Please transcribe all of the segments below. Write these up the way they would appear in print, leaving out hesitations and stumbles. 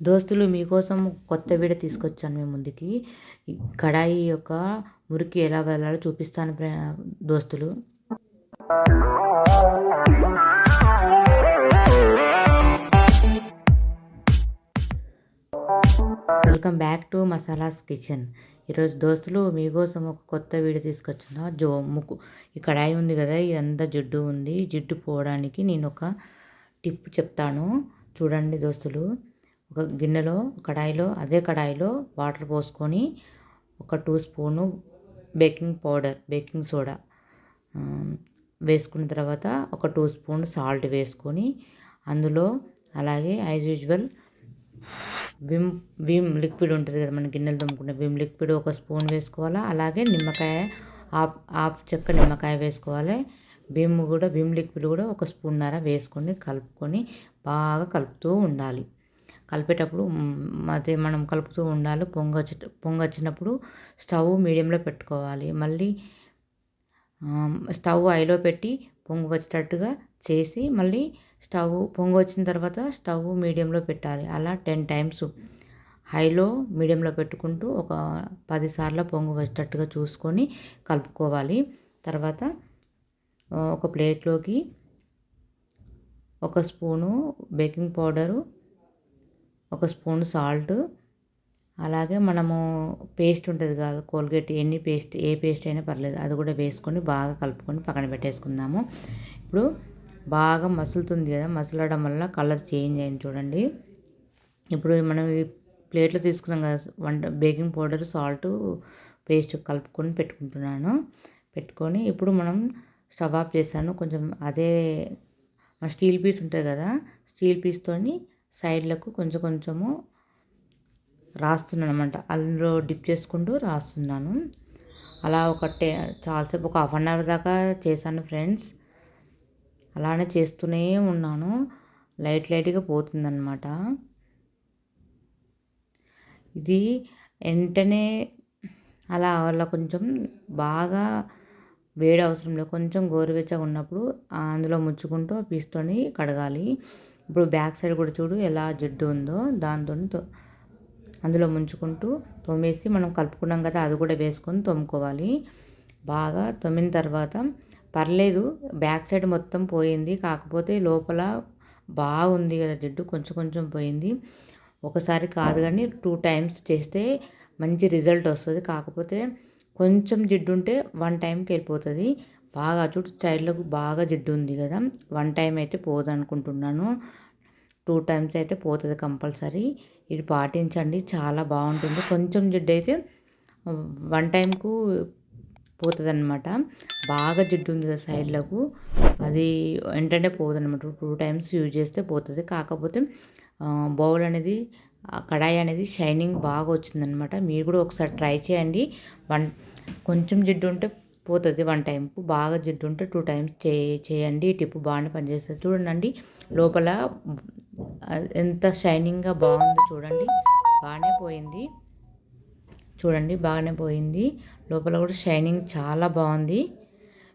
దోస్తులు మీకోసం కొత్త వీడియో తీసుకొచ్చాను మీ ముందుకి. కడాయి యొక్క మురికి ఎలా వెళ్ళాలో చూపిస్తాను దోస్తులు. Welcome back to masalas kitchen. ఈరోజు దోస్తులు మీకోసం ఒక కొత్త వీడియో తీసుకొచ్చిన. ఈ కడాయి ఉంది కదా, ఇదంతా జిడ్డు ఉంది. జిడ్డు పోవడానికి నేను ఒక టిప్ చెప్తాను, చూడండి దోస్తులు. ఒక గిన్నెలో అదే కడాయిలో వాటర్ పోసుకొని ఒక 2 స్పూను బేకింగ్ సోడా వేసుకున్న తర్వాత ఒక 2 స్పూన్ సాల్ట్ వేసుకొని అందులో అలాగే యాజ్ యూజువల్ విమ్ లిక్విడ్ ఉంటుంది కదా, మన గిన్నెలు తోముకునే విమ్ లిక్విడ్ 1 స్పూన్ వేసుకోవాలా. అలాగే నిమ్మకాయ హాఫ్ చెక్క నిమ్మకాయ వేసుకోవాలి. విమ్ లిక్విడ్ కూడా 1 స్పూన్నర వేసుకొని కలుపుకొని బాగా కలుపుతూ ఉండాలి. కలిపేటప్పుడు అదే మనం కలుపుతూ ఉండాలి. పొంగొచ్చినప్పుడు స్టవ్ మీడియంలో పెట్టుకోవాలి. మళ్ళీ స్టవ్ హైలో పెట్టి పొంగు వచ్చేటట్టుగా చేసి మళ్ళీ పొంగు వచ్చిన తర్వాత స్టవ్ మీడియంలో పెట్టాలి. అలా 10 టైమ్స్ హైలో మీడియంలో పెట్టుకుంటూ ఒక 10 సార్లు పొంగు వచ్చేటట్టుగా చూసుకొని కలుపుకోవాలి. తర్వాత ఒక ప్లేట్లోకి 1 spoon baking powder, 1 spoon salt, అలాగే మనము పేస్ట్ ఉంటుంది కదా కోల్గేట్, ఏ పేస్ట్ అయినా పర్లేదు, అది కూడా వేసుకొని బాగా కలుపుకొని పక్కన పెట్టేసుకుందాము. ఇప్పుడు బాగా మసులుతుంది కదా, మసలడం వల్ల కలర్ చేంజ్ అయింది చూడండి. ఇప్పుడు మనం ఈ ప్లేట్లో తీసుకున్నాం కదా బేకింగ్ పౌడర్, సాల్ట్ పేస్ట్ కలుపుకొని పెట్టుకొని ఇప్పుడు మనం స్టవ్ ఆఫ్ చేశాను. కొంచెం అదే మన స్టీల్ పీస్ ఉంటుంది కదా, స్టీల్ పీస్తోని సైడ్లకు కొంచెము రాస్తున్నాను అనమాట. అందులో డిప్ చేసుకుంటూ రాస్తున్నాను. అలా చాలాసేపు ఒక 1/2 అవర్ దాకా చేశాను ఫ్రెండ్స్. అలానే చేస్తూనే ఉన్నాను. లైట్గా పోతుందన్నమాట. ఇది వెంటనే అలా కొంచెం బాగా వేడి అవసరం లేదు, కొంచెం గోరువెచ్చగా ఉన్నప్పుడు అందులో ముచ్చుకుంటూ పీస్తోని కడగాలి. ఇప్పుడు బ్యాక్ సైడ్ కూడా చూడు ఎలా జిడ్డు ఉందో, దాంతో అందులో ముంచుకుంటూ తోమేసి మనం కలుపుకున్నాం కదా, అది కూడా వేసుకొని తోముకోవాలి. బాగా తోమిన తర్వాత పర్లేదు, బ్యాక్ సైడ్ మొత్తం పోయింది, కాకపోతే లోపల బాగుంది కదా జిడ్డు, కొంచెం పోయింది. ఒకసారి కాదు కానీ 2 టైమ్స్ చేస్తే మంచి రిజల్ట్ వస్తుంది. కాకపోతే కొంచెం జిడ్డు ఉంటే 1 టైంకి వెళ్ళిపోతుంది. బాగా చూడు సైడ్లకు బాగా జిడ్డు ఉంది కదా, 1 టైం అయితే పోదు అనుకుంటున్నాను, 2 టైమ్స్ అయితే పోతుంది కంపల్సరీ. ఇది పాటించండి, చాలా బాగుంటుంది. కొంచెం జిడ్డు అయితే 1 టైంకు పోతుంది అనమాట. బాగా జిడ్డు ఉంది కదా సైడ్లకు, అది వెంటనే పోదనమాట. 2 టైమ్స్ యూజ్ చేస్తే పోతుంది. కాకపోతే బౌల్ అనేది, కడాయి అనేది షైనింగ్ బాగా వచ్చిందనమాట. మీరు కూడా ఒకసారి ట్రై చేయండి. కొంచెం జిడ్డు ఉంటే పోతుంది 1 టైంకు, బాగా జిడ్డు ఉంటే 2 టైమ్స్ చేయండి. ఈ టిప్ బాగానే పనిచేస్తుంది. చూడండి లోపల ఎంత షైనింగ్గా బాగుందో చూడండి. బాగానే పోయింది. లోపల కూడా షైనింగ్ చాలా బాగుంది.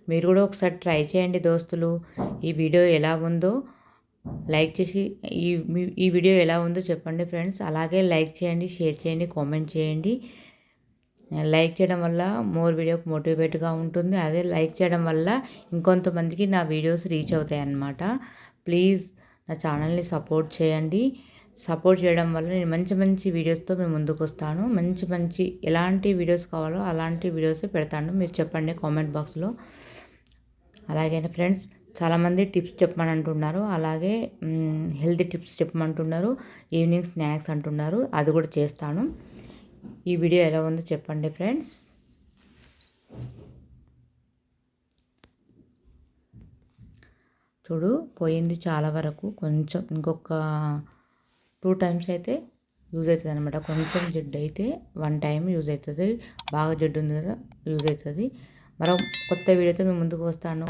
మీరు కూడా ఒకసారి ట్రై చేయండి దోస్తులు. ఈ వీడియో ఎలా ఉందో లైక్ చేసి ఈ వీడియో ఎలా ఉందో చెప్పండి ఫ్రెండ్స్. అలాగే లైక్ చేయండి, షేర్ చేయండి, కామెంట్ చేయండి. లైక్ చేయడం వల్ల వీడియోకి మోటివేట్గా ఉంటుంది. అదే లైక్ చేయడం వల్ల ఇంకొంతమందికి నా వీడియోస్ రీచ్ అవుతాయి అన్నమాట. ప్లీజ్ నా ఛానల్ని సపోర్ట్ చేయండి. సపోర్ట్ చేయడం వల్ల నేను మంచి వీడియోస్తో మేము ముందుకు వస్తాను. మంచి ఎలాంటి వీడియోస్ కావాలో అలాంటి వీడియోస్ పెడతాను. మీరు చెప్పండి కామెంట్ బాక్స్లో. అలాగే ఫ్రెండ్స్, చాలామంది టిప్స్ చెప్పమని అంటున్నారు, అలాగే హెల్తీ టిప్స్ చెప్పమంటున్నారు, ఈవినింగ్ స్నాక్స్ అంటున్నారు, అది కూడా చేస్తాను. ఈ వీడియో ఎలా ఉందో చెప్పండి ఫ్రెండ్స్. చూడు పోయింది చాలా వరకు, కొంచెం ఇంకొక 2 టైమ్స్ అయితే యూజ్ అవుతుంది అనమాట. కొంచెం జిడ్డు అయితే 1 టైం యూజ్ అవుతుంది. బాగా జిడ్డు ఉంది కదా యూజ్ అవుతుంది. మరో కొత్త వీడియోతో మేము ముందుకు వస్తాను.